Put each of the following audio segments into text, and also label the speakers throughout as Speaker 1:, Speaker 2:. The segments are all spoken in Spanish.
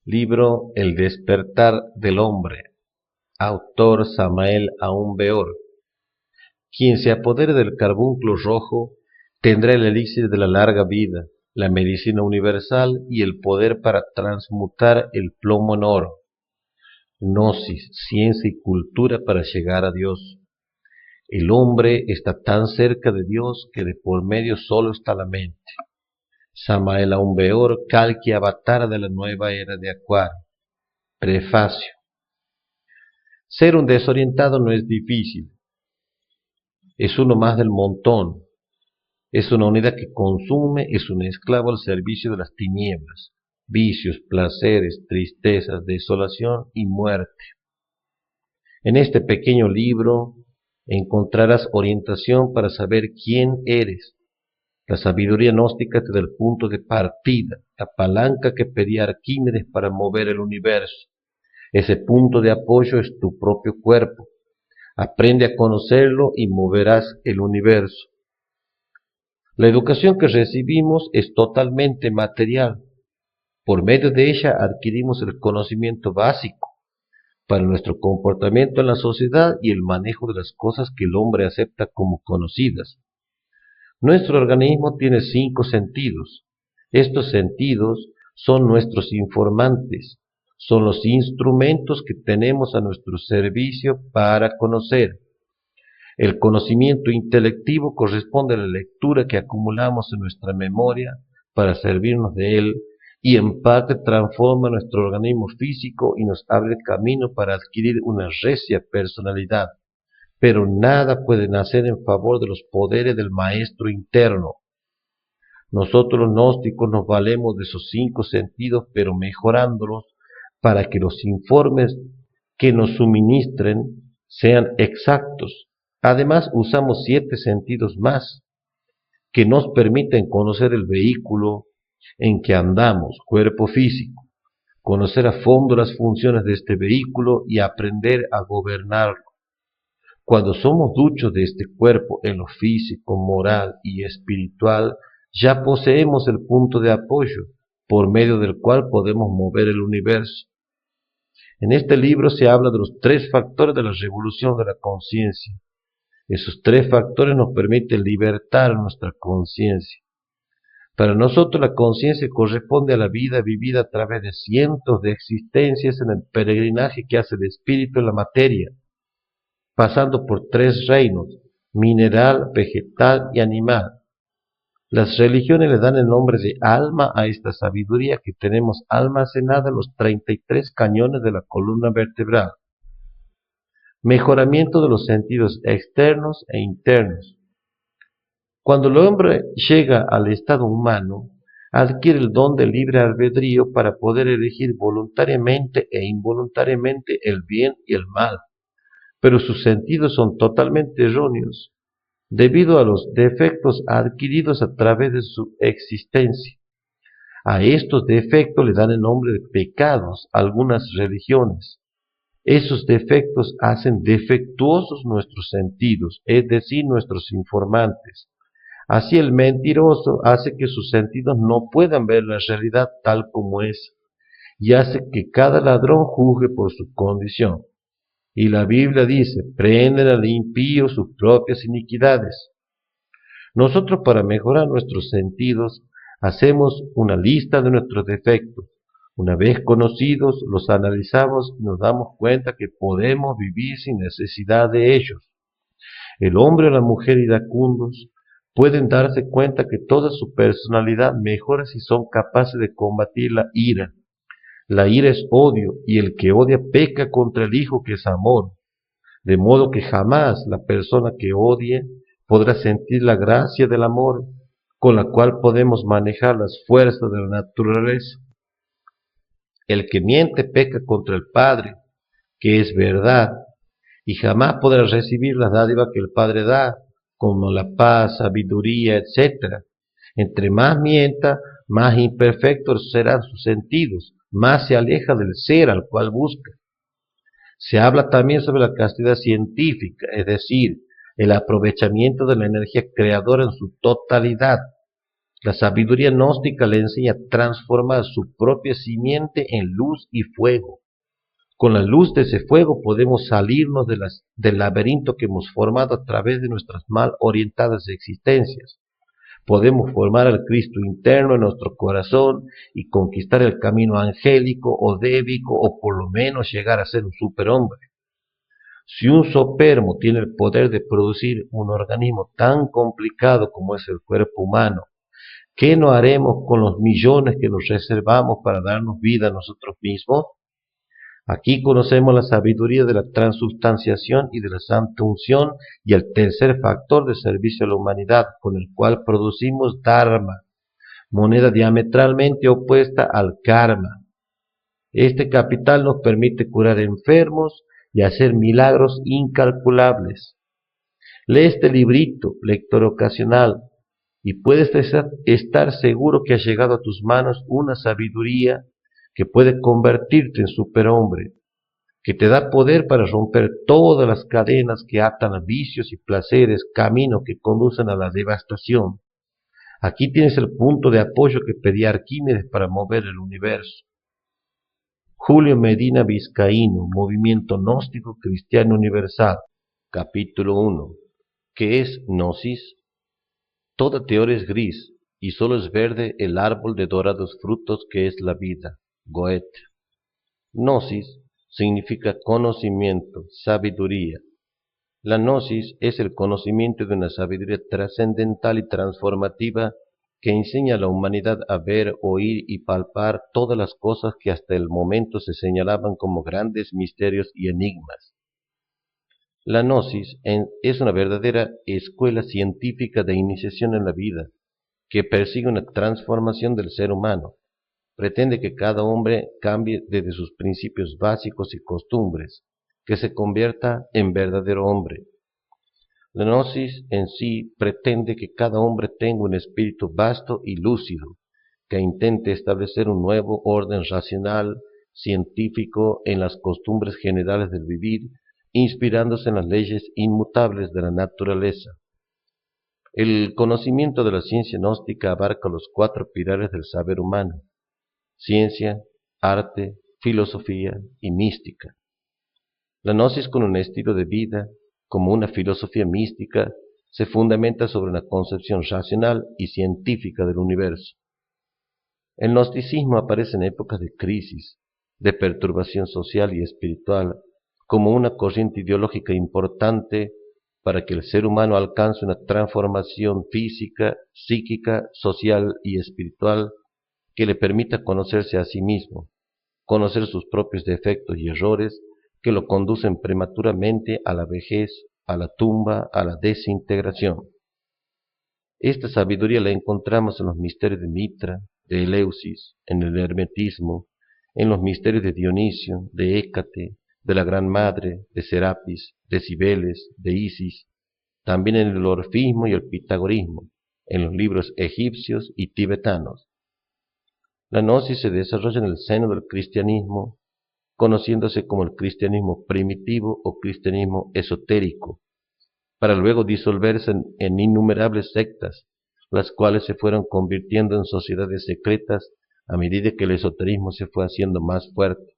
Speaker 1: Libro El despertar del hombre. Autor Samael Aun Weor. Quien se apodere del carbunclo rojo tendrá el elixir de la larga vida, la medicina universal y el poder para transmutar el plomo en oro. Gnosis, ciencia y cultura para llegar a Dios. El hombre está tan cerca de Dios que de por medio solo está la mente. Samael Aun Weor, Kalki Avatar de la nueva era de Acuario. Prefacio. Ser un desorientado no es difícil. Es uno más del montón. Es una unidad que consume, es un esclavo al servicio de las tinieblas, vicios, placeres, tristezas, desolación y muerte. En este pequeño libro encontrarás orientación para saber quién eres. La sabiduría gnóstica te da el punto de partida, la palanca que pedía Arquímedes para mover el universo. Ese punto de apoyo es tu propio cuerpo. Aprende a conocerlo y moverás el universo. La educación que recibimos es totalmente material. Por medio de ella adquirimos el conocimiento básico para nuestro comportamiento en la sociedad y el manejo de las cosas que el hombre acepta como conocidas. Nuestro organismo tiene 5 sentidos. Estos sentidos son nuestros informantes, son los instrumentos que tenemos a nuestro servicio para conocer. El conocimiento intelectivo corresponde a la lectura que acumulamos en nuestra memoria para servirnos de él y en parte transforma nuestro organismo físico y nos abre camino para adquirir una recia personalidad. Pero nada puede nacer en favor de los poderes del maestro interno. Nosotros los gnósticos nos valemos de esos 5 sentidos, pero mejorándolos para que los informes que nos suministren sean exactos. Además, usamos 7 sentidos más que nos permiten conocer el vehículo en que andamos, cuerpo físico, conocer a fondo las funciones de este vehículo y aprender a gobernarlo. Cuando somos duchos de este cuerpo en lo físico, moral y espiritual, ya poseemos el punto de apoyo por medio del cual podemos mover el universo. En este libro se habla de los 3 factores de la revolución de la conciencia. Esos 3 factores nos permiten libertar nuestra conciencia. Para nosotros la conciencia corresponde a la vida vivida a través de cientos de existencias en el peregrinaje que hace el espíritu en la materia, pasando por 3 reinos, mineral, vegetal y animal. Las religiones le dan el nombre de alma a esta sabiduría que tenemos almacenada en los 33 cañones de la columna vertebral. Mejoramiento de los sentidos externos e internos. Cuando el hombre llega al estado humano, adquiere el don del libre albedrío para poder elegir voluntariamente e involuntariamente el bien y el mal. Pero sus sentidos son totalmente erróneos, debido a los defectos adquiridos a través de su existencia. A estos defectos le dan el nombre de pecados algunas religiones. Esos defectos hacen defectuosos nuestros sentidos, es decir, nuestros informantes. Así el mentiroso hace que sus sentidos no puedan ver la realidad tal como es, y hace que cada ladrón juzgue por su condición. Y la Biblia dice, prenden al impío sus propias iniquidades. Nosotros para mejorar nuestros sentidos hacemos una lista de nuestros defectos. Una vez conocidos, los analizamos y nos damos cuenta que podemos vivir sin necesidad de ellos. El hombre o la mujer iracundos pueden darse cuenta que toda su personalidad mejora si son capaces de combatir la ira. La ira es odio, y el que odia peca contra el Hijo que es amor. De modo que jamás la persona que odie podrá sentir la gracia del amor, con la cual podemos manejar las fuerzas de la naturaleza. El que miente peca contra el Padre, que es verdad, y jamás podrá recibir las dádivas que el Padre da, como la paz, sabiduría, etc. Entre más mienta, más imperfectos serán sus sentidos, más se aleja del ser al cual busca. Se habla también sobre la castidad científica, es decir, el aprovechamiento de la energía creadora en su totalidad. La sabiduría gnóstica le enseña a transformar su propia simiente en luz y fuego. Con la luz de ese fuego podemos salirnos del laberinto que hemos formado a través de nuestras mal orientadas existencias. Podemos formar al Cristo interno en nuestro corazón y conquistar el camino angélico o débico, o por lo menos llegar a ser un superhombre. Si un zoópermo tiene el poder de producir un organismo tan complicado como es el cuerpo humano, ¿qué no haremos con los millones que nos reservamos para darnos vida a nosotros mismos? Aquí conocemos la sabiduría de la transubstanciación y de la santa unción y el tercer factor de servicio a la humanidad, con el cual producimos dharma, moneda diametralmente opuesta al karma. Este capital nos permite curar enfermos y hacer milagros incalculables. Lee este librito, lector ocasional, y puedes estar seguro que ha llegado a tus manos una sabiduría que puede convertirte en superhombre, que te da poder para romper todas las cadenas que atan a vicios y placeres, caminos que conducen a la devastación. Aquí tienes el punto de apoyo que pedía Arquímedes para mover el universo. Julio Medina Vizcaíno, Movimiento Gnóstico Cristiano Universal. Capítulo 1. ¿Qué es gnosis? Toda teoría es gris, y solo es verde el árbol de dorados frutos que es la vida. Goethe. Gnosis significa conocimiento, sabiduría. La gnosis es el conocimiento de una sabiduría trascendental y transformativa que enseña a la humanidad a ver, oír y palpar todas las cosas que hasta el momento se señalaban como grandes misterios y enigmas. La gnosis es una verdadera escuela científica de iniciación en la vida, que persigue una transformación del ser humano. Pretende que cada hombre cambie desde sus principios básicos y costumbres, que se convierta en verdadero hombre. La gnosis en sí pretende que cada hombre tenga un espíritu vasto y lúcido, que intente establecer un nuevo orden racional, científico en las costumbres generales del vivir, inspirándose en las leyes inmutables de la naturaleza. El conocimiento de la ciencia gnóstica abarca los 4 pilares del saber humano: ciencia, arte, filosofía y mística. La gnosis, con un estilo de vida, como una filosofía mística, se fundamenta sobre una concepción racional y científica del universo. El gnosticismo aparece en épocas de crisis, de perturbación social y espiritual, como una corriente ideológica importante para que el ser humano alcance una transformación física, psíquica, social y espiritual que le permita conocerse a sí mismo, conocer sus propios defectos y errores que lo conducen prematuramente a la vejez, a la tumba, a la desintegración. Esta sabiduría la encontramos en los misterios de Mitra, de Eleusis, en el hermetismo, en los misterios de Dionisio, de Hécate, de la Gran Madre, de Serapis, de Cibeles, de Isis, también en el orfismo y el pitagorismo, en los libros egipcios y tibetanos. La gnosis se desarrolla en el seno del cristianismo, conociéndose como el cristianismo primitivo o cristianismo esotérico, para luego disolverse en innumerables sectas, las cuales se fueron convirtiendo en sociedades secretas a medida que el esoterismo se fue haciendo más fuerte.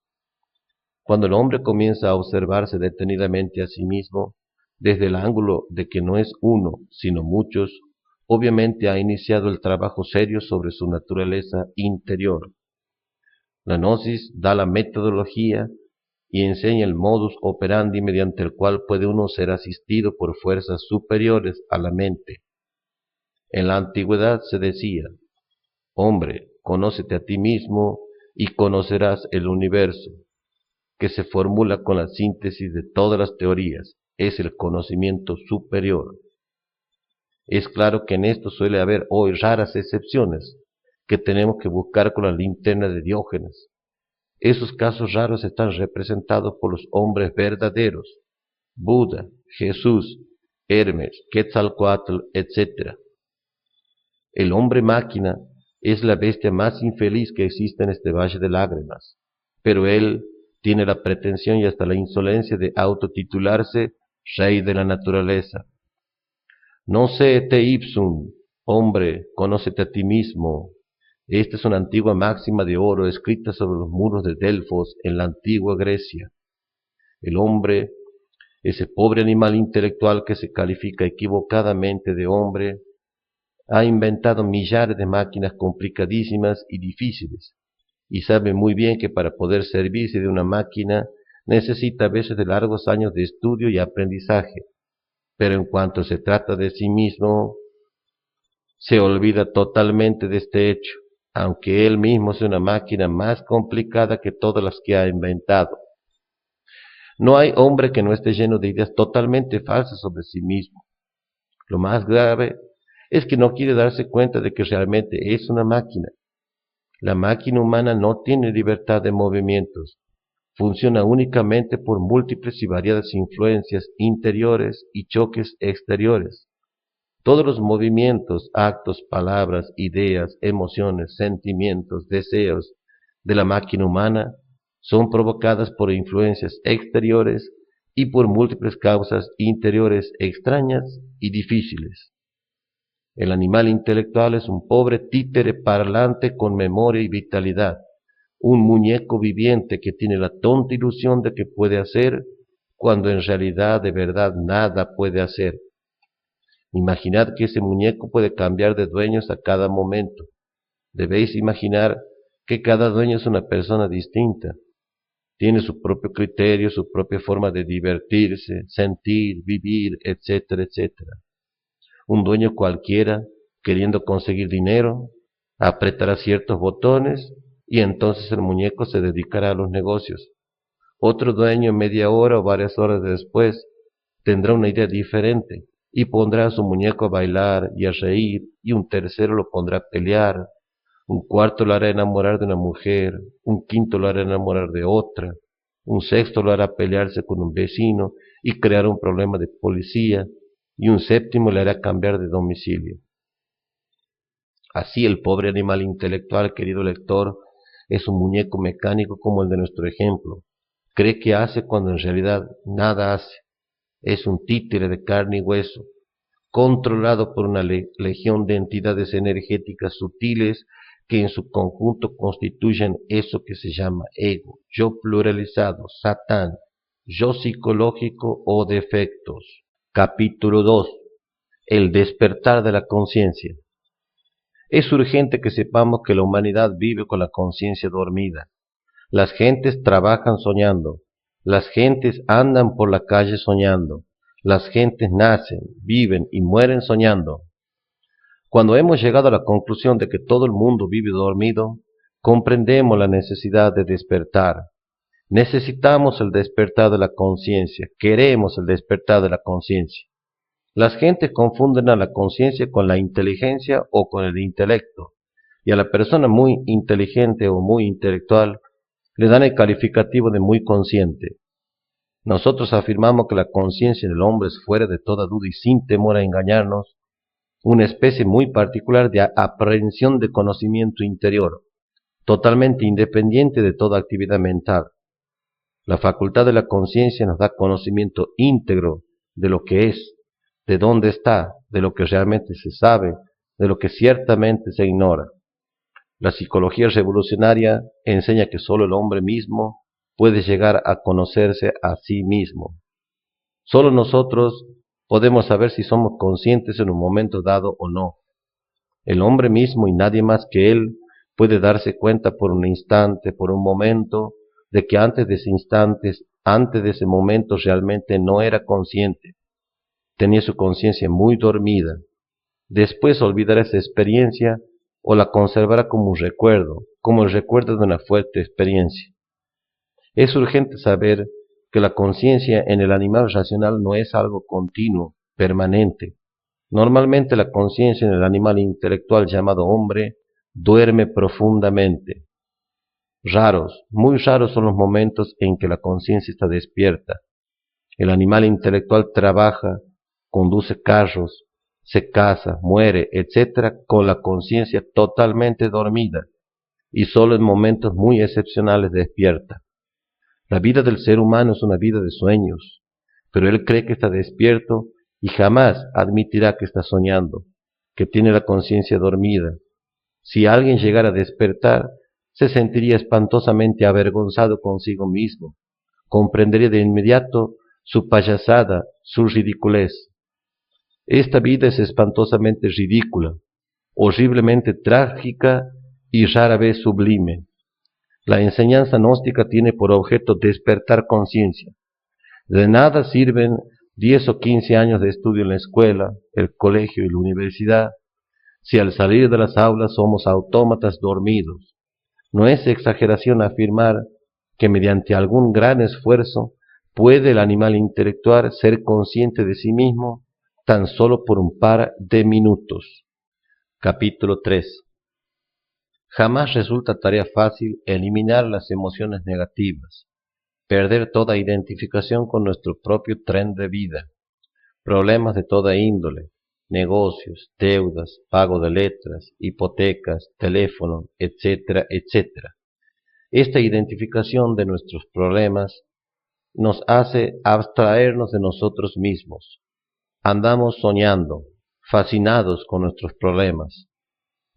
Speaker 1: Cuando el hombre comienza a observarse detenidamente a sí mismo, desde el ángulo de que no es uno, sino muchos, obviamente ha iniciado el trabajo serio sobre su naturaleza interior. La gnosis da la metodología y enseña el modus operandi mediante el cual puede uno ser asistido por fuerzas superiores a la mente. En la antigüedad se decía: hombre, conócete a ti mismo y conocerás el universo, que se formula con la síntesis de todas las teorías, es el conocimiento superior. Es claro que en esto suele haber hoy raras excepciones, que tenemos que buscar con la linterna de Diógenes. Esos casos raros están representados por los hombres verdaderos: Buda, Jesús, Hermes, Quetzalcóatl, etc. El hombre máquina es la bestia más infeliz que existe en este valle de lágrimas, pero él tiene la pretensión y hasta la insolencia de autotitularse rey de la naturaleza. No se te ipsum, Hombre, conócete a ti mismo. Esta es una antigua máxima de oro escrita sobre los muros de Delfos en la antigua Grecia. El hombre, ese pobre animal intelectual que se califica equivocadamente de hombre, ha inventado millares de máquinas complicadísimas y difíciles, y sabe muy bien que para poder servirse de una máquina necesita a veces de largos años de estudio y aprendizaje, pero en cuanto se trata de sí mismo, se olvida totalmente de este hecho, aunque él mismo sea una máquina más complicada que todas las que ha inventado. No hay hombre que no esté lleno de ideas totalmente falsas sobre sí mismo. Lo más grave es que no quiere darse cuenta de que realmente es una máquina. La máquina humana no tiene libertad de movimientos, funciona únicamente por múltiples y variadas influencias interiores y choques exteriores. Todos los movimientos, actos, palabras, ideas, emociones, sentimientos, deseos de la máquina humana son provocadas por influencias exteriores y por múltiples causas interiores extrañas y difíciles. El animal intelectual es un pobre títere parlante con memoria y vitalidad, un muñeco viviente que tiene la tonta ilusión de que puede hacer, cuando en realidad de verdad nada puede hacer. Imaginad que ese muñeco puede cambiar de dueños a cada momento. Debéis imaginar que cada dueño es una persona distinta. Tiene su propio criterio, su propia forma de divertirse, sentir, vivir, etcétera, etcétera. Un dueño cualquiera, queriendo conseguir dinero, apretará ciertos botones y entonces el muñeco se dedicará a los negocios. Otro dueño, media hora o varias horas después, tendrá una idea diferente y pondrá a su muñeco a bailar y a reír, y un tercero lo pondrá a pelear, un cuarto lo hará enamorar de una mujer, un quinto lo hará enamorar de otra, un sexto lo hará pelearse con un vecino y crear un problema de policía, y un séptimo le hará cambiar de domicilio. Así el pobre animal intelectual, querido lector, es un muñeco mecánico como el de nuestro ejemplo. Cree que hace cuando en realidad nada hace. Es un títere de carne y hueso, controlado por una legión de entidades energéticas sutiles que en su conjunto constituyen eso que se llama ego, yo pluralizado, Satán, yo psicológico o defectos. Capítulo 2. El despertar de la conciencia. Es urgente que sepamos que la humanidad vive con la conciencia dormida. Las gentes trabajan soñando, las gentes andan por la calle soñando, las gentes nacen, viven y mueren soñando. Cuando hemos llegado a la conclusión de que todo el mundo vive dormido, comprendemos la necesidad de despertar. Necesitamos el despertar de la conciencia, queremos el despertar de la conciencia. Las gentes confunden a la conciencia con la inteligencia o con el intelecto, y a la persona muy inteligente o muy intelectual le dan el calificativo de muy consciente. Nosotros afirmamos que la conciencia del hombre es fuera de toda duda y sin temor a engañarnos, una especie muy particular de aprehensión de conocimiento interior, totalmente independiente de toda actividad mental. La facultad de la conciencia nos da conocimiento íntegro de lo que es, de dónde está, de lo que realmente se sabe, de lo que ciertamente se ignora. La psicología revolucionaria enseña que solo el hombre mismo puede llegar a conocerse a sí mismo. Solo nosotros podemos saber si somos conscientes en un momento dado o no. El hombre mismo y nadie más que él puede darse cuenta por un instante, por un momento, de que antes de ese instante, antes de ese momento realmente no era consciente. Tenía su conciencia muy dormida. Después olvidará esa experiencia o la conservará como un recuerdo, como el recuerdo de una fuerte experiencia. Es urgente saber que la conciencia en el animal racional no es algo continuo, permanente. Normalmente la conciencia en el animal intelectual llamado hombre duerme profundamente. Raros, muy raros son los momentos en que la conciencia está despierta. El animal intelectual trabaja, conduce carros, se casa, muere, etc., con la conciencia totalmente dormida y solo en momentos muy excepcionales despierta. La vida del ser humano es una vida de sueños, pero él cree que está despierto y jamás admitirá que está soñando, que tiene la conciencia dormida. Si alguien llegara a despertar, se sentiría espantosamente avergonzado consigo mismo, comprendería de inmediato su payasada, su ridiculez. Esta vida es espantosamente ridícula, horriblemente trágica y rara vez sublime. La enseñanza gnóstica tiene por objeto despertar conciencia. De nada sirven 10 o 15 años de estudio en la escuela, el colegio y la universidad, si al salir de las aulas somos autómatas dormidos. No es exageración afirmar que mediante algún gran esfuerzo puede el animal intelectual ser consciente de sí mismo tan solo por un par de minutos. Capítulo 3. Jamás resulta tarea fácil eliminar las emociones negativas, perder toda identificación con nuestro propio tren de vida, problemas de toda índole, negocios, deudas, pago de letras, hipotecas, teléfono, etcétera, etcétera. Esta identificación de nuestros problemas nos hace abstraernos de nosotros mismos. Andamos soñando, fascinados con nuestros problemas.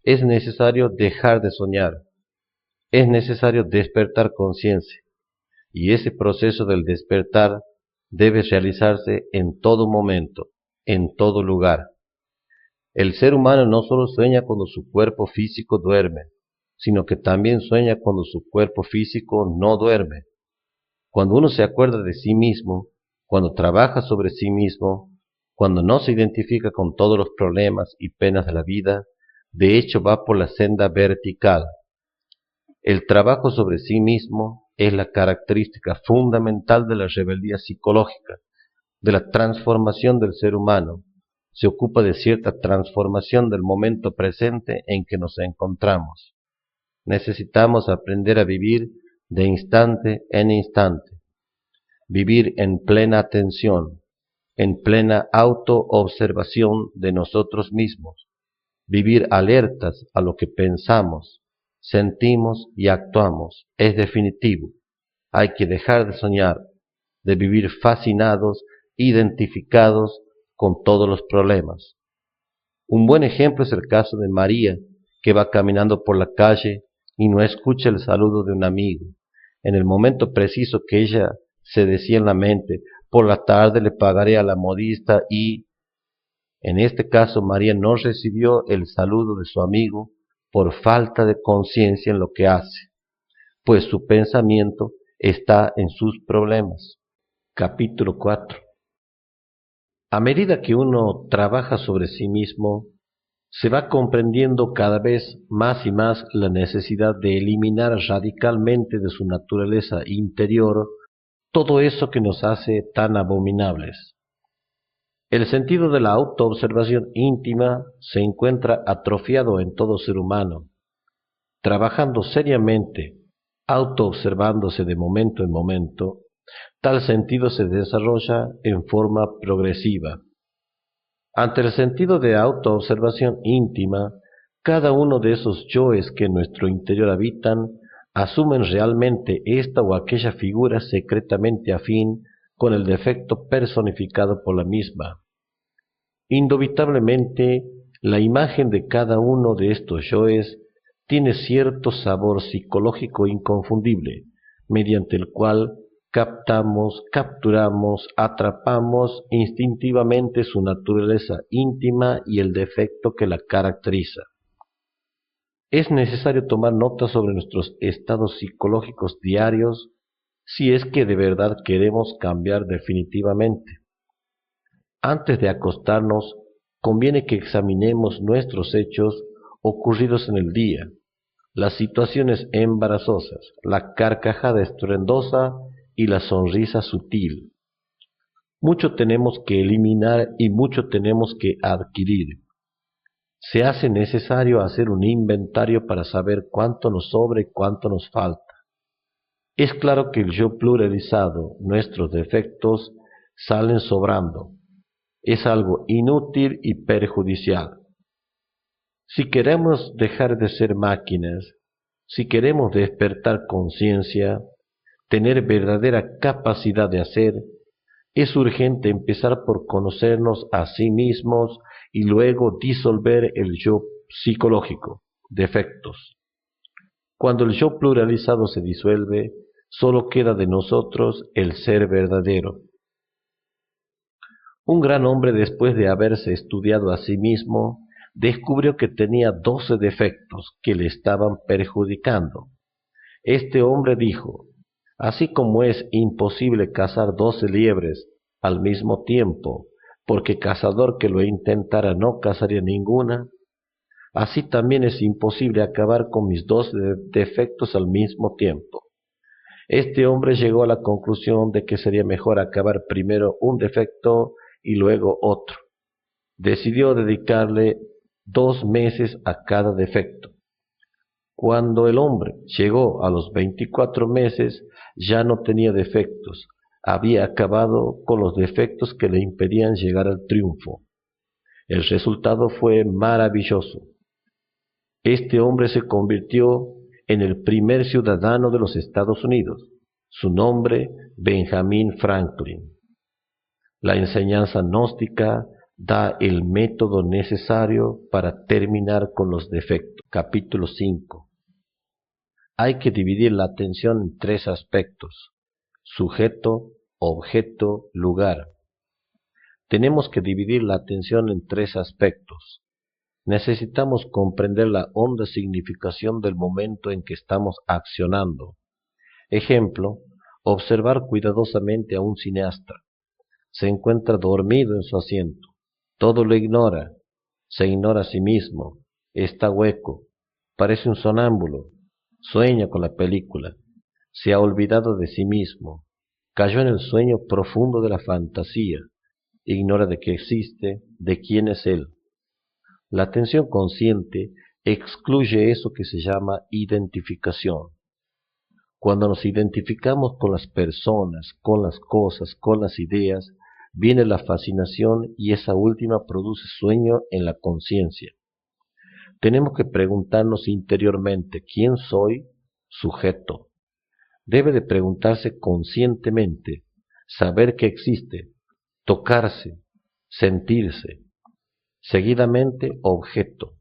Speaker 1: Es necesario dejar de soñar. Es necesario despertar conciencia. Y ese proceso del despertar debe realizarse en todo momento, en todo lugar. El ser humano no solo sueña cuando su cuerpo físico duerme, sino que también sueña cuando su cuerpo físico no duerme. Cuando uno se acuerda de sí mismo, cuando trabaja sobre sí mismo, cuando no se identifica con todos los problemas y penas de la vida, de hecho va por la senda vertical. El trabajo sobre sí mismo es la característica fundamental de la rebeldía psicológica, de la transformación del ser humano. Se ocupa de cierta transformación del momento presente en que nos encontramos. Necesitamos aprender a vivir de instante en instante, vivir en plena atención, en plena autoobservación de nosotros mismos, vivir alertas a lo que pensamos, sentimos y actuamos. Es definitivo. Hay que dejar de soñar, de vivir fascinados, identificados con todos los problemas. Un buen ejemplo es el caso de María, que va caminando por la calle y no escucha el saludo de un amigo. En el momento preciso que ella se decía en la mente, por la tarde le pagaré a la modista y, en este caso, María no recibió el saludo de su amigo por falta de conciencia en lo que hace, pues su pensamiento está en sus problemas. Capítulo 4. A medida que uno trabaja sobre sí mismo, se va comprendiendo cada vez más y más la necesidad de eliminar radicalmente de su naturaleza interior todo eso que nos hace tan abominables. El sentido de la autoobservación íntima se encuentra atrofiado en todo ser humano. Trabajando seriamente, autoobservándose de momento en momento, tal sentido se desarrolla en forma progresiva. Ante el sentido de autoobservación íntima, cada uno de esos yoes que en nuestro interior habitan asumen realmente esta o aquella figura secretamente afín con el defecto personificado por la misma. Indubitablemente, la imagen de cada uno de estos yoes tiene cierto sabor psicológico inconfundible, mediante el cual captamos, capturamos, atrapamos instintivamente su naturaleza íntima y el defecto que la caracteriza. Es necesario tomar nota sobre nuestros estados psicológicos diarios si es que de verdad queremos cambiar definitivamente. Antes de acostarnos, conviene que examinemos nuestros hechos ocurridos en el día, las situaciones embarazosas, la carcajada estruendosa y la sonrisa sutil. Mucho tenemos que eliminar y mucho tenemos que adquirir. Se hace necesario hacer un inventario para saber cuánto nos sobra y cuánto nos falta. Es claro que el yo pluralizado, nuestros defectos, salen sobrando. Es algo inútil y perjudicial. Si queremos dejar de ser máquinas, si queremos despertar conciencia, tener verdadera capacidad de hacer, es urgente empezar por conocernos a sí mismos y luego disolver el yo psicológico, defectos. Cuando el yo pluralizado se disuelve, solo queda de nosotros el ser verdadero. Un gran hombre, después de haberse estudiado a sí mismo, descubrió que tenía 12 defectos que le estaban perjudicando. Este hombre dijo: así como es imposible cazar 12 liebres al mismo tiempo, porque cazador que lo intentara no cazaría ninguna, así también es imposible acabar con mis 12 defectos al mismo tiempo. Este hombre llegó a la conclusión de que sería mejor acabar primero un defecto y luego otro. Decidió dedicarle 2 meses a cada defecto. Cuando el hombre llegó a los 24 meses, ya no tenía defectos, había acabado con los defectos que le impedían llegar al triunfo. El resultado fue maravilloso. Este hombre se convirtió en el primer ciudadano de los Estados Unidos. Su nombre, Benjamin Franklin. La enseñanza gnóstica da el método necesario para terminar con los defectos. Capítulo 5. Hay que dividir la atención en 3 aspectos: sujeto, objeto, lugar. Tenemos que dividir la atención en 3 aspectos. Necesitamos comprender la honda significación del momento en que estamos accionando. Ejemplo, observar cuidadosamente a un cineasta. Se encuentra dormido en su asiento. Todo lo ignora. Se ignora a sí mismo. Está hueco. Parece un sonámbulo. Sueña con la película. Se ha olvidado de sí mismo. Cayó en el sueño profundo de la fantasía. Ignora de qué existe, de quién es él. La atención consciente excluye eso que se llama identificación. Cuando nos identificamos con las personas, con las cosas, con las ideas, viene la fascinación y esa última produce sueño en la conciencia. Tenemos que preguntarnos interiormente: ¿quién soy? Sujeto. Debe de preguntarse conscientemente, saber que existe, tocarse, sentirse. Seguidamente, objeto.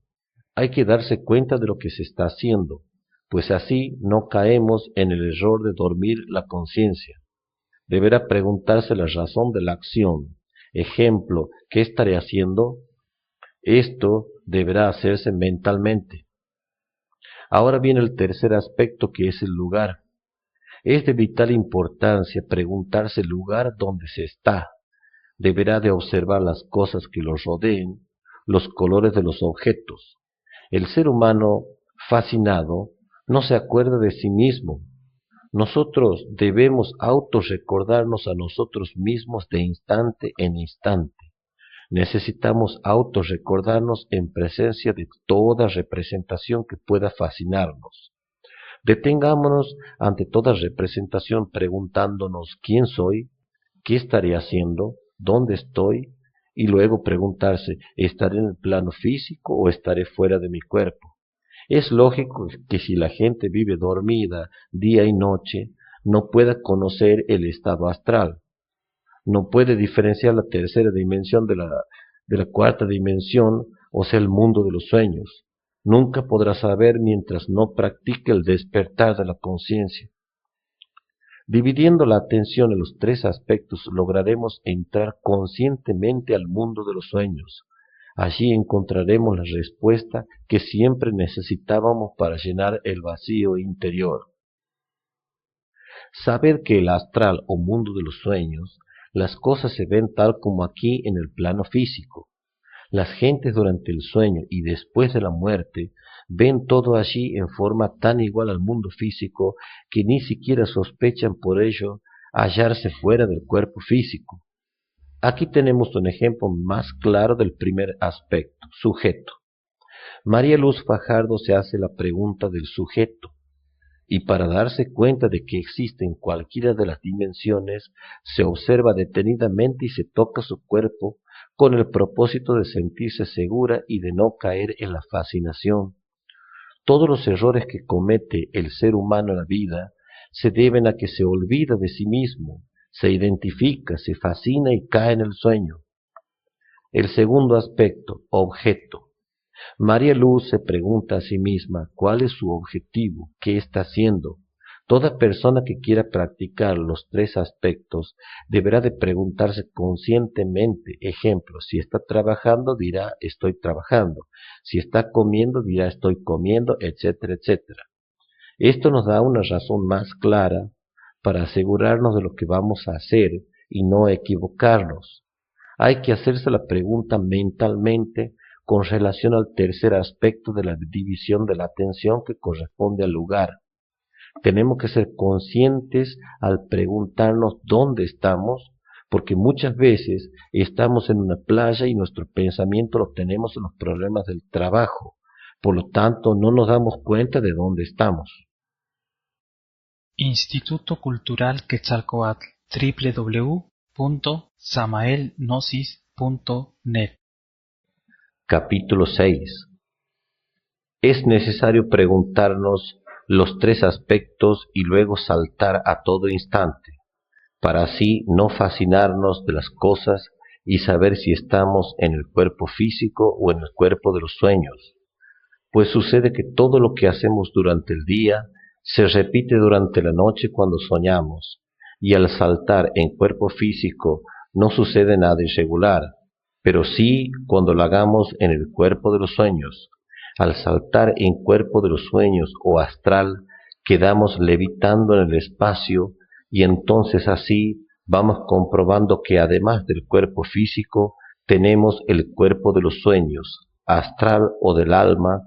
Speaker 1: Hay que darse cuenta de lo que se está haciendo, pues así no caemos en el error de dormir la conciencia. Deberá preguntarse la razón de la acción. Ejemplo, ¿qué estaré haciendo? Esto deberá hacerse mentalmente. Ahora viene el tercer aspecto, que es el lugar. Es de vital importancia preguntarse el lugar donde se está. Deberá de observar las cosas que los rodeen, los colores de los objetos. El ser humano fascinado no se acuerda de sí mismo. Nosotros debemos autorrecordarnos a nosotros mismos de instante en instante. Necesitamos autorrecordarnos en presencia de toda representación que pueda fascinarnos. Detengámonos ante toda representación preguntándonos: ¿quién soy? ¿Qué estaré haciendo? ¿Dónde estoy? Y luego preguntarse: ¿estaré en el plano físico o estaré fuera de mi cuerpo? Es lógico que si la gente vive dormida día y noche, no pueda conocer el estado astral. No puede diferenciar la tercera dimensión de la cuarta dimensión, o sea, el mundo de los sueños. Nunca podrá saber mientras no practique el despertar de la conciencia. Dividiendo la atención en los 3 aspectos, lograremos entrar conscientemente al mundo de los sueños. Allí encontraremos la respuesta que siempre necesitábamos para llenar el vacío interior. Saber que el astral o mundo de los sueños, las cosas se ven tal como aquí en el plano físico. Las gentes durante el sueño y después de la muerte ven todo allí en forma tan igual al mundo físico que ni siquiera sospechan por ello hallarse fuera del cuerpo físico. Aquí tenemos un ejemplo más claro del primer aspecto: sujeto. María Luz Fajardo se hace la pregunta del sujeto, y para darse cuenta de que existe en cualquiera de las dimensiones, se observa detenidamente y se toca su cuerpo con el propósito de sentirse segura y de no caer en la fascinación. Todos los errores que comete el ser humano en la vida se deben a que se olvida de sí mismo, se identifica, se fascina y cae en el sueño. El segundo aspecto, objeto. María Luz se pregunta a sí misma cuál es su objetivo, qué está haciendo. Toda persona que quiera practicar los tres aspectos deberá de preguntarse conscientemente. Ejemplo, si está trabajando dirá estoy trabajando, si está comiendo dirá estoy comiendo, etcétera, etcétera. Esto nos da una razón más clara para asegurarnos de lo que vamos a hacer y no equivocarnos. Hay que hacerse la pregunta mentalmente con relación al tercer aspecto de la división de la atención que corresponde al lugar. Tenemos que ser conscientes al preguntarnos dónde estamos, porque muchas veces estamos en una playa y nuestro pensamiento lo tenemos en los problemas del trabajo. Por lo tanto, no nos damos cuenta de dónde estamos.
Speaker 2: Instituto Cultural Quetzalcóatl, www.samaelgnosis.net.
Speaker 1: Capítulo 6. Es necesario preguntarnos los tres aspectos y luego saltar a todo instante, para así no fascinarnos de las cosas y saber si estamos en el cuerpo físico o en el cuerpo de los sueños. Pues sucede que todo lo que hacemos durante el día se repite durante la noche cuando soñamos, y al saltar en cuerpo físico no sucede nada irregular, pero sí cuando lo hagamos en el cuerpo de los sueños. Al saltar en cuerpo de los sueños o astral, quedamos levitando en el espacio y entonces así vamos comprobando que además del cuerpo físico, tenemos el cuerpo de los sueños, astral o del alma,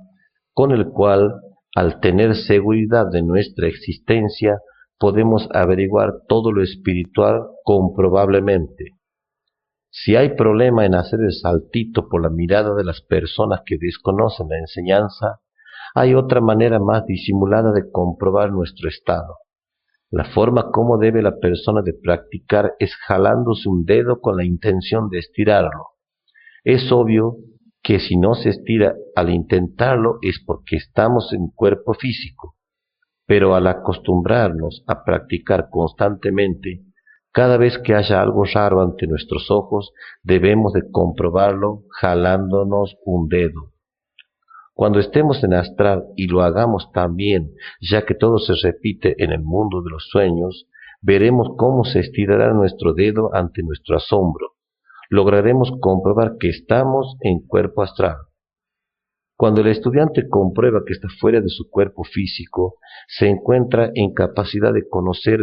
Speaker 1: con el cual, al tener seguridad de nuestra existencia, podemos averiguar todo lo espiritual comprobablemente. Si hay problema en hacer el saltito por la mirada de las personas que desconocen la enseñanza, hay otra manera más disimulada de comprobar nuestro estado. La forma como debe la persona de practicar es jalándose un dedo con la intención de estirarlo. Es obvio que si no se estira al intentarlo es porque estamos en cuerpo físico, pero al acostumbrarnos a practicar constantemente, cada vez que haya algo raro ante nuestros ojos, debemos de comprobarlo jalándonos un dedo. Cuando estemos en astral y lo hagamos también, ya que todo se repite en el mundo de los sueños, veremos cómo se estirará nuestro dedo ante nuestro asombro. Lograremos comprobar que estamos en cuerpo astral. Cuando el estudiante comprueba que está fuera de su cuerpo físico, se encuentra en capacidad de conocer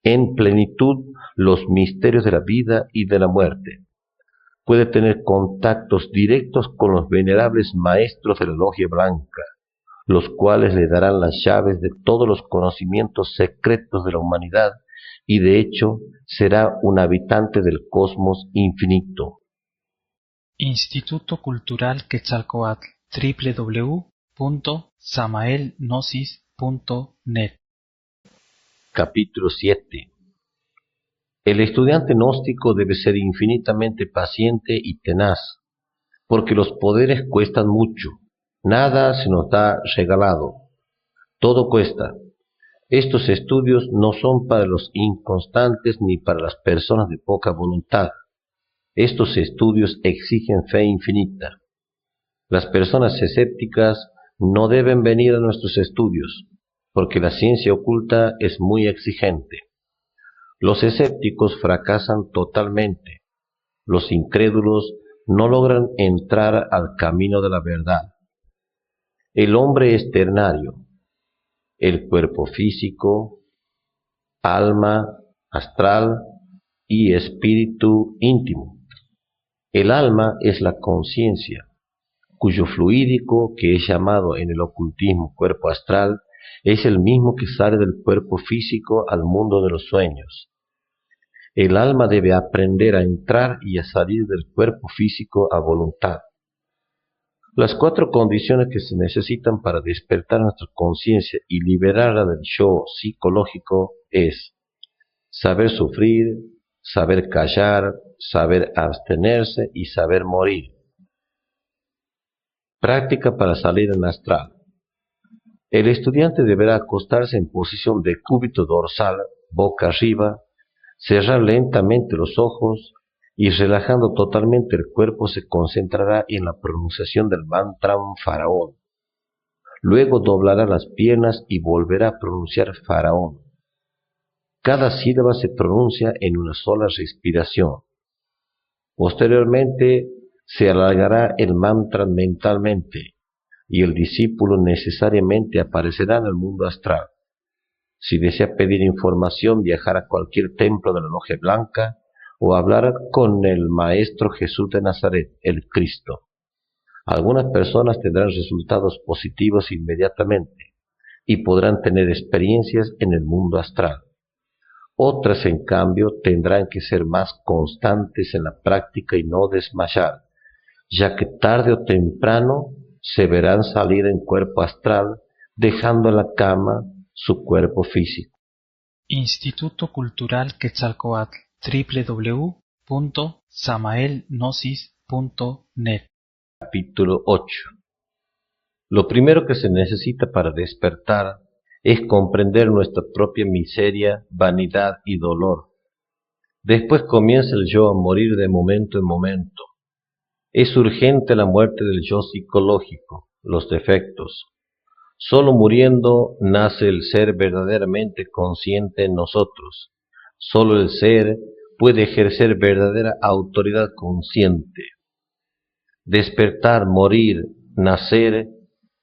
Speaker 1: en plenitud los misterios de la vida y de la muerte. Puede tener contactos directos con los venerables maestros de la Logia Blanca, los cuales le darán las llaves de todos los conocimientos secretos de la humanidad y de hecho será un habitante del cosmos infinito.
Speaker 2: Instituto Cultural Quetzalcóatl, www.samaelgnosis.net.
Speaker 1: Capítulo 7. El estudiante gnóstico debe ser infinitamente paciente y tenaz, porque los poderes cuestan mucho, nada se nos da regalado, todo cuesta. Estos estudios no son para los inconstantes ni para las personas de poca voluntad. Estos estudios exigen fe infinita. Las personas escépticas no deben venir a nuestros estudios, porque la ciencia oculta es muy exigente. Los escépticos fracasan totalmente. Los incrédulos no logran entrar al camino de la verdad. El hombre es ternario, el cuerpo físico, alma, astral y espíritu íntimo. El alma es la conciencia, cuyo fluídico, que es llamado en el ocultismo cuerpo astral, es el mismo que sale del cuerpo físico al mundo de los sueños. El alma debe aprender a entrar y a salir del cuerpo físico a voluntad. Las 4 condiciones que se necesitan para despertar nuestra conciencia y liberarla del show psicológico es saber sufrir, saber callar, saber abstenerse y saber morir. Práctica para salir en astral. El estudiante deberá acostarse en posición de cúbito dorsal, boca arriba, cerrar lentamente los ojos y relajando totalmente el cuerpo se concentrará en la pronunciación del mantra Faraón. Luego doblará las piernas y volverá a pronunciar Faraón. Cada sílaba se pronuncia en una sola respiración. Posteriormente se alargará el mantra mentalmente y el discípulo necesariamente aparecerá en el mundo astral. Si desea pedir información, viajar a cualquier templo de la Logia Blanca o hablar con el Maestro Jesús de Nazaret, el Cristo. Algunas personas tendrán resultados positivos inmediatamente y podrán tener experiencias en el mundo astral. Otras, en cambio, tendrán que ser más constantes en la práctica y no desmayar, ya que tarde o temprano se verán salir en cuerpo astral, dejando en la cama su cuerpo físico.
Speaker 2: Instituto Cultural Quetzalcóatl, www.samaelgnosis.net.
Speaker 1: Capítulo 8. Lo primero que se necesita para despertar es comprender nuestra propia miseria, vanidad y dolor. Después comienza el yo a morir de momento en momento. Es urgente la muerte del yo psicológico, los defectos. Solo muriendo nace el ser verdaderamente consciente en nosotros. Solo el ser puede ejercer verdadera autoridad consciente. Despertar, morir, nacer,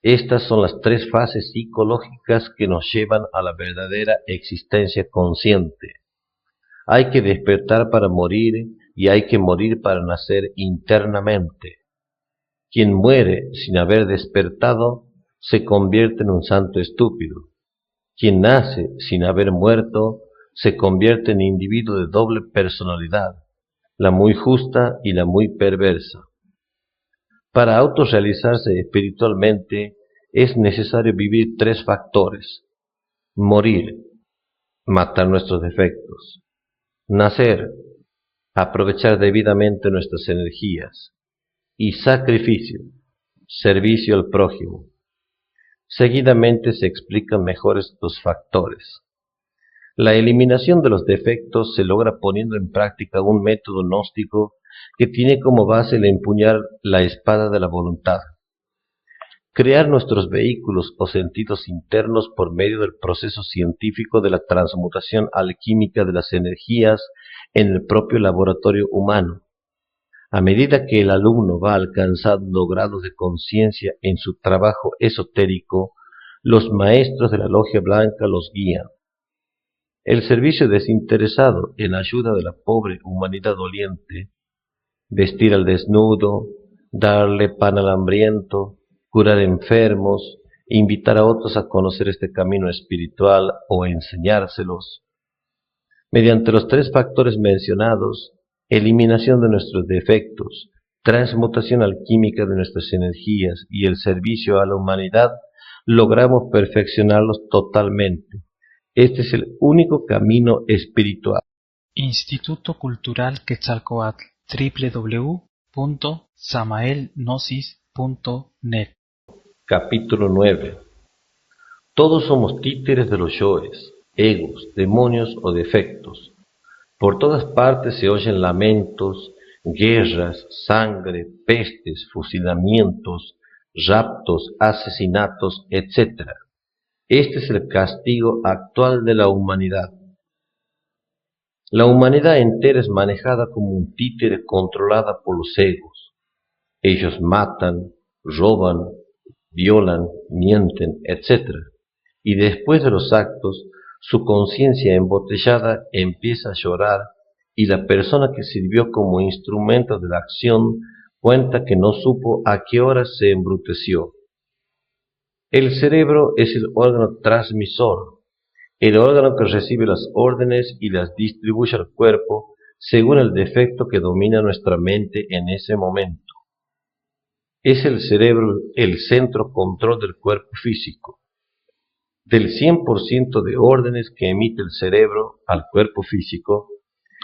Speaker 1: estas son las tres fases psicológicas que nos llevan a la verdadera existencia consciente. Hay que despertar para morir y hay que morir para nacer internamente. Quien muere sin haber despertado se convierte en un santo estúpido. Quien nace sin haber muerto se convierte en individuo de doble personalidad, la muy justa y la muy perversa. Para autorrealizarse espiritualmente es necesario vivir tres factores: morir, matar nuestros defectos; nacer, aprovechar debidamente nuestras energías; y sacrificio, servicio al prójimo. Seguidamente se explican mejor estos factores. La eliminación de los defectos se logra poniendo en práctica un método gnóstico que tiene como base el empuñar la espada de la voluntad. Crear nuestros vehículos o sentidos internos por medio del proceso científico de la transmutación alquímica de las energías en el propio laboratorio humano. A medida que el alumno va alcanzando grados de conciencia en su trabajo esotérico, los maestros de la Logia Blanca los guían. El servicio desinteresado en ayuda de la pobre humanidad doliente, vestir al desnudo, darle pan al hambriento, curar enfermos, invitar a otros a conocer este camino espiritual o enseñárselos. Mediante los tres factores mencionados, eliminación de nuestros defectos, transmutación alquímica de nuestras energías y el servicio a la humanidad, logramos perfeccionarlos totalmente. Este es el único camino espiritual.
Speaker 2: Instituto Cultural Quetzalcóatl, www.samaelgnosis.net.
Speaker 1: Capítulo 9. Todos somos títeres de los yoes, egos, demonios o defectos. Por todas partes se oyen lamentos, guerras, sangre, pestes, fusilamientos, raptos, asesinatos, etc. Este es el castigo actual de la humanidad. La humanidad entera es manejada como un títere controlada por los egos. Ellos matan, roban, violan, mienten, etc. Y después de los actos, su conciencia embotellada empieza a llorar y la persona que sirvió como instrumento de la acción cuenta que no supo a qué hora se embruteció. El cerebro es el órgano transmisor, el órgano que recibe las órdenes y las distribuye al cuerpo según el defecto que domina nuestra mente en ese momento. Es el cerebro el centro control del cuerpo físico. Del 100% de órdenes que emite el cerebro al cuerpo físico,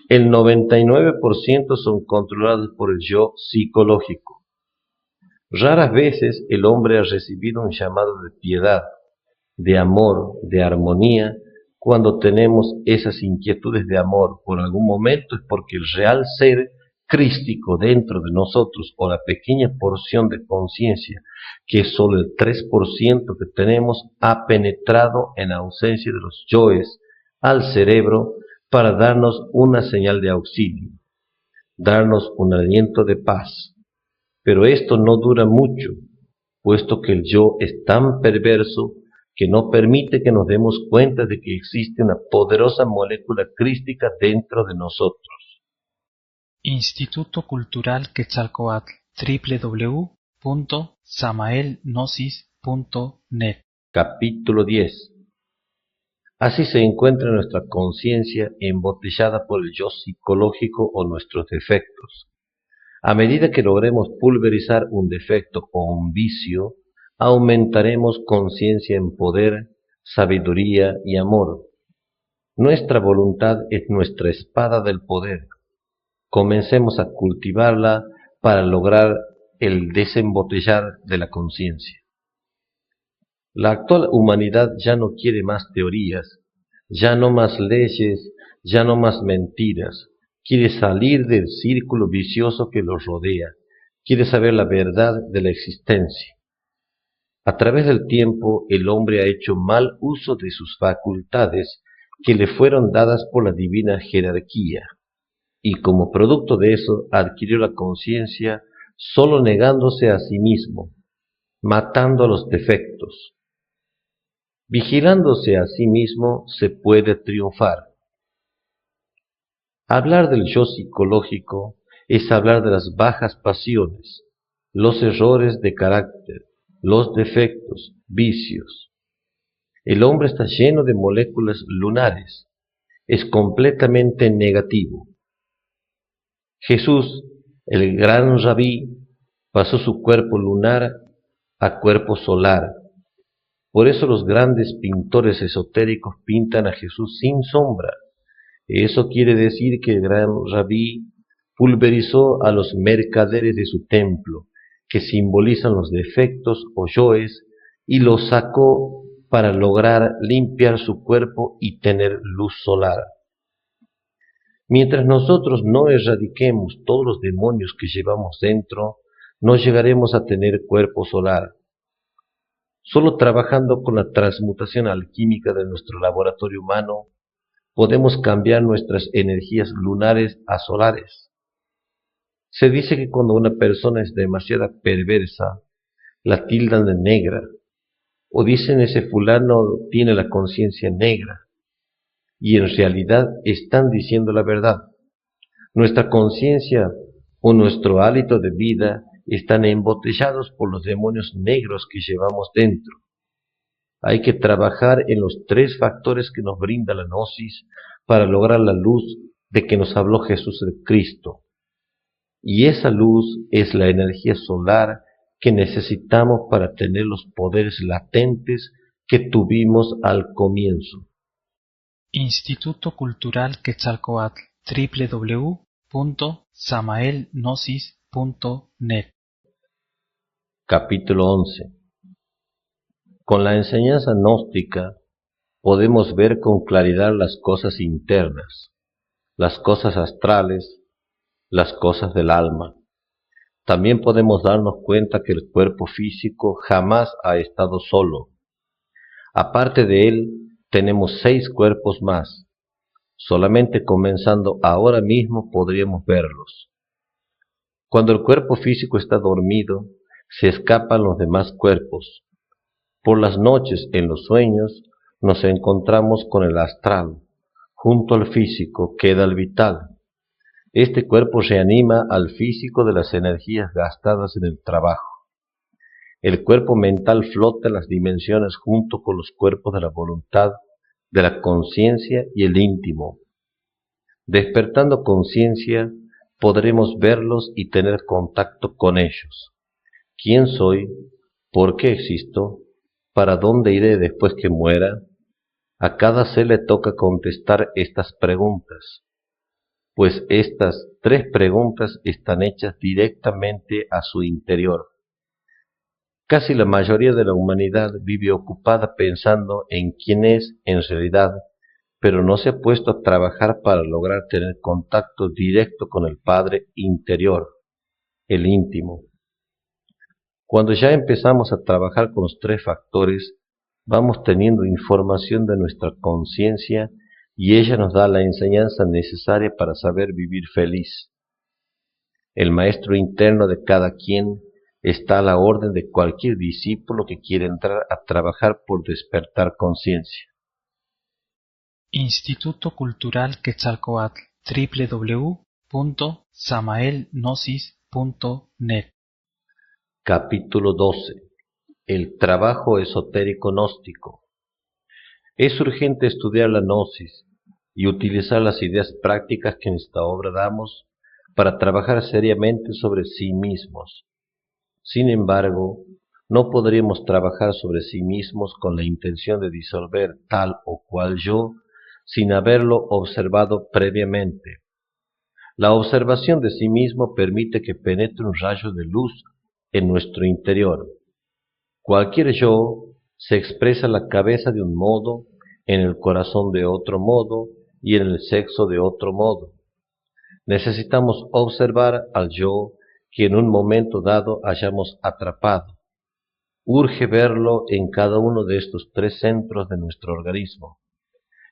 Speaker 1: el 99% son controlados por el yo psicológico. Raras veces el hombre ha recibido un llamado de piedad, de amor, de armonía. Cuando tenemos esas inquietudes de amor por algún momento es porque el real ser crístico dentro de nosotros, o la pequeña porción de conciencia, que es solo el 3% que tenemos, ha penetrado en ausencia de los yoes al cerebro para darnos una señal de auxilio, darnos un aliento de paz. Pero esto no dura mucho, puesto que el yo es tan perverso que no permite que nos demos cuenta de que existe una poderosa molécula crística dentro de nosotros.
Speaker 2: Instituto Cultural Quetzalcóatl, www.samaelgnosis.net.
Speaker 1: Capítulo 10. Así se encuentra nuestra conciencia embotellada por el yo psicológico o nuestros defectos. A medida que logremos pulverizar un defecto o un vicio, aumentaremos conciencia en poder, sabiduría y amor. Nuestra voluntad es nuestra espada del poder. Comencemos a cultivarla para lograr el desembotellar de la conciencia. La actual humanidad ya no quiere más teorías, ya no más leyes, ya no más mentiras. Quiere salir del círculo vicioso que los rodea. Quiere saber la verdad de la existencia. A través del tiempo, el hombre ha hecho mal uso de sus facultades que le fueron dadas por la divina jerarquía, y como producto de eso adquirió la conciencia solo negándose a sí mismo, matando a los defectos. Vigilándose a sí mismo se puede triunfar. Hablar del yo psicológico es hablar de las bajas pasiones, los errores de carácter, los defectos, vicios. El hombre está lleno de moléculas lunares, es completamente negativo. Jesús, el gran rabí, pasó su cuerpo lunar a cuerpo solar. Por eso los grandes pintores esotéricos pintan a Jesús sin sombra. Eso quiere decir que el gran rabí pulverizó a los mercaderes de su templo, que simbolizan los defectos o yoes, y los sacó para lograr limpiar su cuerpo y tener luz solar. Mientras nosotros no erradiquemos todos los demonios que llevamos dentro, no llegaremos a tener cuerpo solar. Solo trabajando con la transmutación alquímica de nuestro laboratorio humano, podemos cambiar nuestras energías lunares a solares. Se dice que cuando una persona es demasiado perversa, la tildan de negra, o dicen ese fulano tiene la conciencia negra, y en realidad están diciendo la verdad. Nuestra conciencia o nuestro hálito de vida están embotellados por los demonios negros que llevamos dentro. Hay que trabajar en los 3 factores que nos brinda la gnosis para lograr la luz de que nos habló Jesús el Cristo. Y esa luz es la energía solar que necesitamos para tener los poderes latentes que tuvimos al comienzo.
Speaker 2: Instituto Cultural Quetzalcóatl, www.samaelgnosis.net.
Speaker 1: Capítulo 11. Con la enseñanza gnóstica podemos ver con claridad las cosas internas, las cosas astrales, las cosas del alma. También podemos darnos cuenta que el cuerpo físico jamás ha estado solo. Aparte de él, tenemos 6 cuerpos más. Solamente comenzando ahora mismo podríamos verlos. Cuando el cuerpo físico está dormido, se escapan los demás cuerpos. Por las noches, en los sueños, nos encontramos con el astral. Junto al físico queda el vital. Este cuerpo reanima al físico de las energías gastadas en el trabajo. El cuerpo mental flota en las dimensiones junto con los cuerpos de la voluntad, de la conciencia y el íntimo. Despertando conciencia, podremos verlos y tener contacto con ellos. ¿Quién soy? ¿Por qué existo? ¿Para dónde iré después que muera? A cada ser le toca contestar estas preguntas, pues estas 3 preguntas están hechas directamente a su interior. Casi la mayoría de la humanidad vive ocupada pensando en quién es en realidad, pero no se ha puesto a trabajar para lograr tener contacto directo con el Padre interior, el íntimo. Cuando ya empezamos a trabajar con los tres factores, vamos teniendo información de nuestra conciencia y ella nos da la enseñanza necesaria para saber vivir feliz. El maestro interno de cada quien está a la orden de cualquier discípulo que quiera entrar a trabajar por despertar conciencia.
Speaker 2: Instituto Cultural Quetzalcóatl, www.samaelgnosis.net.
Speaker 1: Capítulo 12. El trabajo esotérico gnóstico. Es urgente estudiar la gnosis y utilizar las ideas prácticas que en esta obra damos para trabajar seriamente sobre sí mismos. Sin embargo, no podríamos trabajar sobre sí mismos con la intención de disolver tal o cual yo sin haberlo observado previamente. La observación de sí mismo permite que penetre un rayo de luz en nuestro interior. Cualquier yo se expresa en la cabeza de un modo, en el corazón de otro modo y en el sexo de otro modo. Necesitamos observar al yo que en un momento dado hayamos atrapado. Urge verlo en cada uno de estos tres centros de nuestro organismo.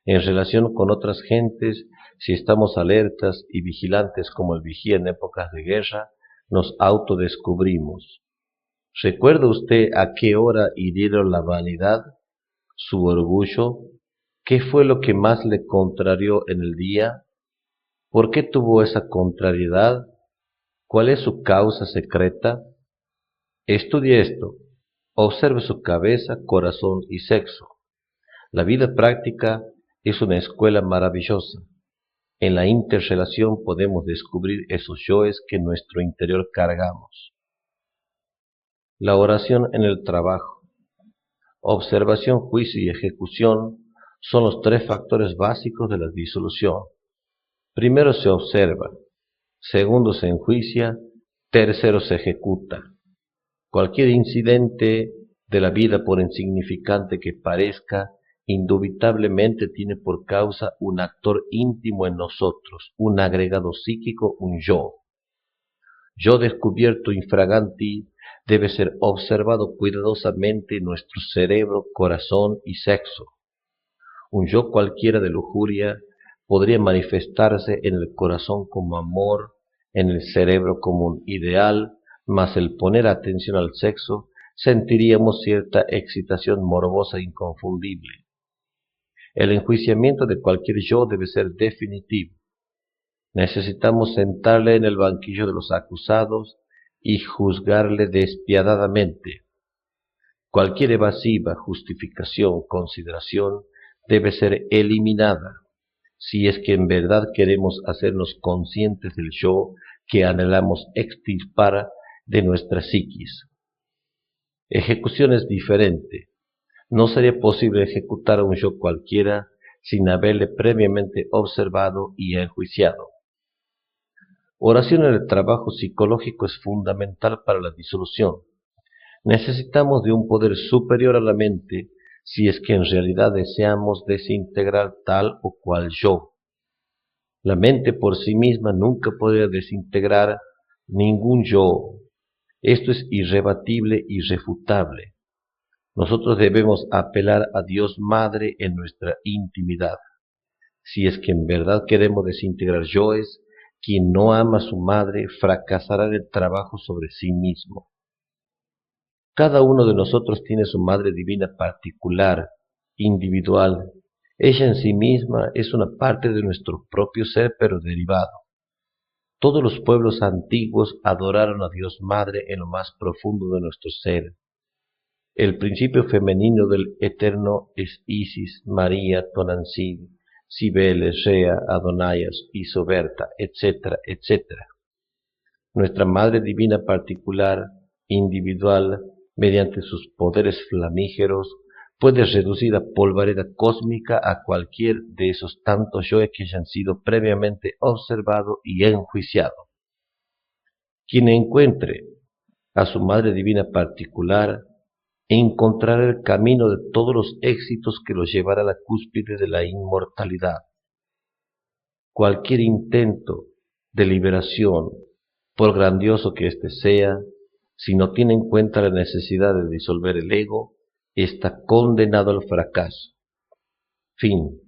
Speaker 1: En relación con otras gentes, si estamos alertas y vigilantes como el vigía en épocas de guerra, nos autodescubrimos. ¿Recuerda usted a qué hora hirieron la vanidad, su orgullo? ¿Qué fue lo que más le contrarió en el día? ¿Por qué tuvo esa contrariedad? ¿Cuál es su causa secreta? Estudie esto. Observe su cabeza, corazón y sexo. La vida práctica es una escuela maravillosa. En la interrelación podemos descubrir esos yoes que en nuestro interior cargamos. La oración en el trabajo. Observación, juicio y ejecución son los tres factores básicos de la disolución. Primero se observa, segundo se enjuicia, tercero se ejecuta. Cualquier incidente de la vida, por insignificante que parezca, indubitablemente tiene por causa un actor íntimo en nosotros, un agregado psíquico, un yo. Yo descubierto infraganti debe ser observado cuidadosamente en nuestro cerebro, corazón y sexo. Un yo cualquiera de lujuria podría manifestarse en el corazón como amor, en el cerebro como un ideal, mas el poner atención al sexo sentiríamos cierta excitación morbosa e inconfundible. El enjuiciamiento de cualquier yo debe ser definitivo. Necesitamos sentarle en el banquillo de los acusados y juzgarle despiadadamente. Cualquier evasiva justificación, consideración, debe ser eliminada, si es que en verdad queremos hacernos conscientes del yo que anhelamos extirpar de nuestra psiquis. Ejecución es diferente. No sería posible ejecutar a un yo cualquiera sin haberle previamente observado y enjuiciado. Oración en el trabajo psicológico es fundamental para la disolución. Necesitamos de un poder superior a la mente si es que en realidad deseamos desintegrar tal o cual yo. La mente por sí misma nunca podrá desintegrar ningún yo. Esto es irrebatible y irrefutable. Nosotros debemos apelar a Dios Madre en nuestra intimidad. Si es que en verdad queremos desintegrar yoes, quien no ama a su madre fracasará en el trabajo sobre sí mismo. Cada uno de nosotros tiene su madre divina particular, individual. Ella en sí misma es una parte de nuestro propio ser, pero derivado. Todos los pueblos antiguos adoraron a Dios Madre en lo más profundo de nuestro ser. El principio femenino del Eterno es Isis, María, Tonantzin, Cibeles, Rea, Adonayas, Isoberta, etc., etc. Nuestra Madre Divina particular, individual, mediante sus poderes flamígeros, puede reducir a polvareda cósmica a cualquier de esos tantos yoes que hayan sido previamente observado y enjuiciado. Quien encuentre a su Madre Divina particular, encontrar el camino de todos los éxitos que los llevará a la cúspide de la inmortalidad. Cualquier intento de liberación, por grandioso que éste sea, si no tiene en cuenta la necesidad de disolver el ego, está condenado al fracaso. Fin.